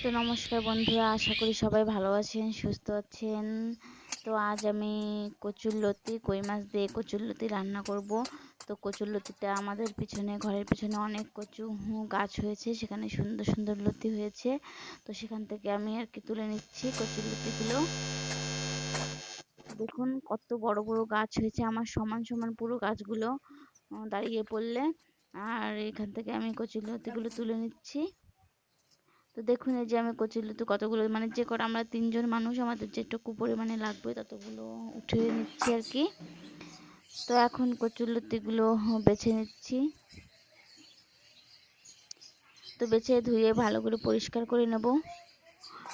তো নমস্কার বন্ধুরা, আশা করি সবাই ভালো আছেন, সুস্থ আছেন। তো আজ আমি কচুরলতি কই মাছ দিয়ে কচুরলতি রান্না করব। তো কচুরলতিটা আমাদের পিছনে, ঘরের পিছনে অনেক কচু গাছ হয়েছে, সেখানে সুন্দর সুন্দর লতি হয়েছে। তো সেখান থেকে আমি আর কি তুলে নিচ্ছি কচুরলতিগুলো। দেখুন কত বড় বড় গাছ হয়েছে, আমার সমান সমান পুরো গাছগুলো দাঁড়িয়ে পড়লে। আর এখান থেকে আমি কচুরলতিগুলো তুলে নিচ্ছি। তো দেখুন এই যে আমি কচুরলতি কতগুলো, মানে যে কটা আমরা 3 জন মানুষ, আমাদের যেটুকু পরিমাণে লাগবে ততগুলো উঠিয়ে নিচ্ছি আর কি। তো এখন কচুরলতিগুলো বেছে নিচ্ছি। তো বেছে ধুয়ে ভালো করে পরিষ্কার করে নেব।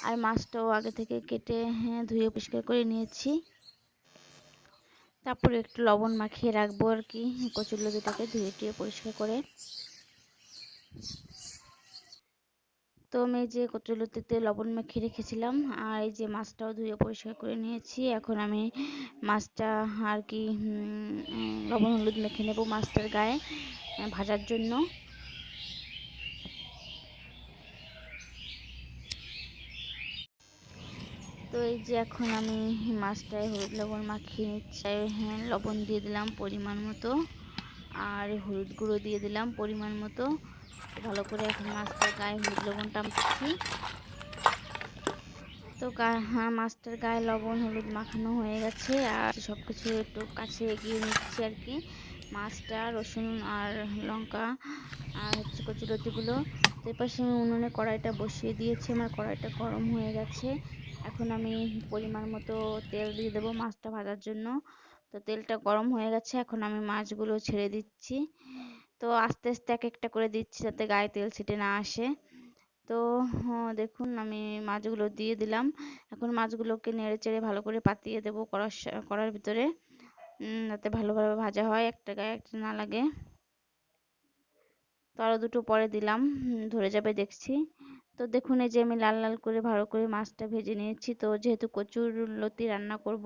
আর মাছটাও আগে থেকে কেটে ধুয়ে পরিষ্কার করে নিয়েছি। তারপরে একটু লবণ মাখিয়ে রাখবো আর কি কচুরলতিটাকে ধুয়ে টুয়ে পরিষ্কার করে। তো আমি এই যে কচুরলতিতে লবণ মেখে রেখেছিলাম, আর এই যে মাছটাও ধুয়ে পরিষ্কার করে নিয়েছি। এখন আমি মাছটা আর কি লবণ হলুদ মেখে নেব মাছটার গায়ে ভাজার জন্য। তো এই যে এখন আমি মাছটায় হলুদ লবণ মাখিয়ে নিচ্ছি। লবণ দিয়ে দিলাম পরিমাণ মতো, আর হলুদ গুঁড়ো দিয়ে দিলাম পরিমাণ মতো। ভালো করে এখন মাছটার গায়ে হলুদ লবণটা মাখছি। তো মাছটার গায়ে লবণ হলুদ মাখানো হয়ে গেছে, আর সবকিছু একটু কাছে এগিয়ে নিচ্ছি আর কি। মাছটা, রসুন আর লঙ্কা আর হচ্ছে কচুরলতিগুলো। তো এর পাশে আমি উনুনে কড়াইটা বসিয়ে দিয়েছি, আমার কড়াইটা গরম হয়ে গেছে। এখন আমি পরিমাণ মতো তেল দিয়ে দেবো মাছটা ভাজার জন্য। তো তেলটা গরম হয়ে গেছে, এখন আমি মাছগুলো ছেড়ে দিচ্ছি। তো আস্তে আস্তে এক একটা করে দিচ্ছি যাতে গায়ে তেল ছিটে না আসে। তো দেখুন আমি মাছগুলো দিয়ে দিলাম। এখন মাছগুলোকে নেড়ে চেড়ে ভালো করে পাতিয়ে দেবো কড়ার ভিতরে, যাতে ভালোভাবে ভাজা হয়, একটা গায়ে একটা না লাগে। তো আরও দুটো পরে দিলাম, ধরে যাবে দেখছি। তো দেখুন এই যে আমি লাল লাল করে ভালো করে মাছটা ভেজে নিয়েছি। তো যেহেতু কচুরলতি রান্না করব,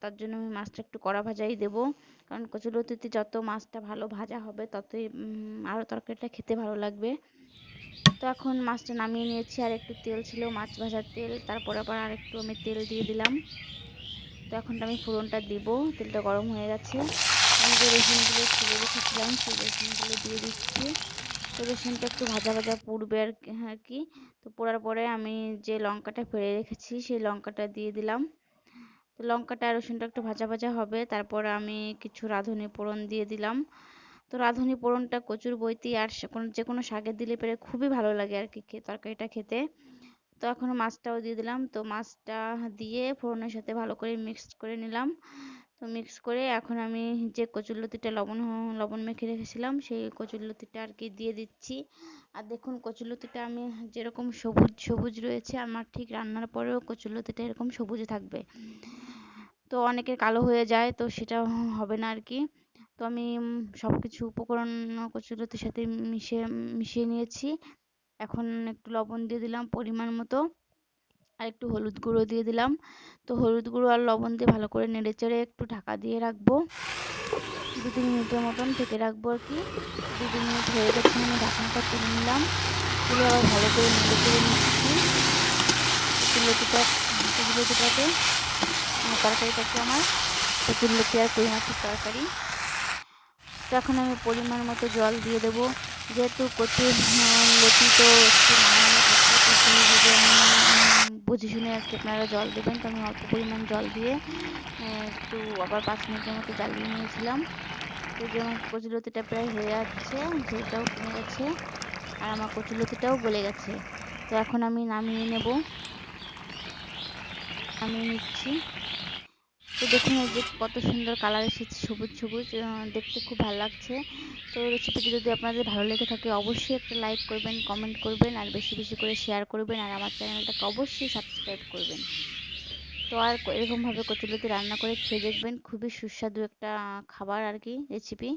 তার জন্য আমি মাছটা একটু কড়া ভাজাই দেবো, কারণ কচুরলতিতে যত মাছটা ভালো ভাজা হবে ততই আরও তরকারিটা খেতে ভালো লাগবে। তো এখন মাছটা নামিয়ে নিয়েছি, আর একটু তেল ছিল মাছ ভাজার তেল, তারপর আবার আর একটু আমি তেল দিয়ে দিলাম। তো এখন আমি ফোড়নটা দিব, তেলটা গরম হয়ে গেছে। আমি যে রসুনগুলো ছিলে রেখেছিলাম সেই রসুনগুলো দিয়ে দিচ্ছি। তো রসুনটা একটু ভাজা ভাজা পুড়বে আর কি। তো পোড়ার পরে আমি যে লঙ্কাটা ফেলে রেখেছি সেই লঙ্কাটা দিয়ে দিলাম। তো লঙ্কাটা আর রসুনটা একটু ভাজা ভাজা হবে, তারপর আমি কিছু রাঁধুনি ফোড়ন দিয়ে দিলাম। তো রাঁধুনি ফোড়নটা কচুর বইতে আর যে কোনো শাকে দিলে পেরে খুবই ভালো লাগে আর কি তরকারিটা খেতে। তো এখন মাছটাও দিয়ে দিলাম। তো মাছটা দিয়ে ফোড়নের সাথে ভালো করে মিক্স করে নিলাম। তো মিক্স করে এখন আমি যে কচুরলতিটা লবণ মেখে রেখেছিলাম সেই কচুরলতিটা আর কি দিয়ে দিচ্ছি। আর দেখুন কচুরলতিটা আমি যেরকম সবুজ সবুজ রয়েছে, আমার ঠিক রান্নার পরেও কচুরলতিটা এরকম সবুজ থাকবে। তো অনেকের কালো হয়ে যায়, তো সেটা হবে না আর কি। তো আমি সব কিছু উপকরণ কচুরলতির সাথে মিশিয়ে নিয়েছি। এখন একটু লবণ দিয়ে দিলাম পরিমাণ মতো, আর একটু হলুদ গুঁড়ো দিয়ে দিলাম। তো হলুদ গুঁড়ো আর লবণ দিয়ে ভালো করে নেড়েচেড়ে একটু ঢাকা দিয়ে রাখবো, 2-3 মিনিটের মতন ঢেকে রাখবো আর কি। 2-3 মিনিট হয়ে গেছে, আমি ঢাকনাটা তুলে নিলাম। তুলে আবার ভালো করে নেড়েচেড়ে নিচ্ছি কচুরলতিটাকে, তরকারিটাকে আমার কচুরলতি আর কই মাছের তরকারি। তো এখন আমি পরিমাণ মতো জল দিয়ে দেবো, যেহেতু কচুরলতি তো একটু নাড়ানো থাকে, বুঝে শুনে আর কি আপনারা জল দেবেন। তো আমি অল্প পরিমাণ জল দিয়ে একটু আবার 5 মিনিটের মতো জ্বালিয়ে নিয়েছিলাম। তো যেমন কচুরলতিটা প্রায় হয়ে যাচ্ছে, ঝোলটাও কমে গেছে, আর আমার কচুরলতিটাও গলে গেছে। তো এখন আমি নামিয়ে নিচ্ছি। তো দেখুন এই যে কত সুন্দর কালার এসেছে, সবুজ সবুজ, দেখতে খুব ভালো লাগছে। তো রেসিপিটি যদি আপনাদের ভালো লেগে থাকে অবশ্যই একটা লাইক করবেন, কমেন্ট করবেন, আর বেশি বেশি করে শেয়ার করবেন, আর আমার চ্যানেলটাকে অবশ্যই সাবস্ক্রাইব করবেন। তো আর এরকমভাবে কচুরলতি রান্না করে খেয়ে দেখবেন, খুবই সুস্বাদু একটা খাবার আর কি, রেসিপি।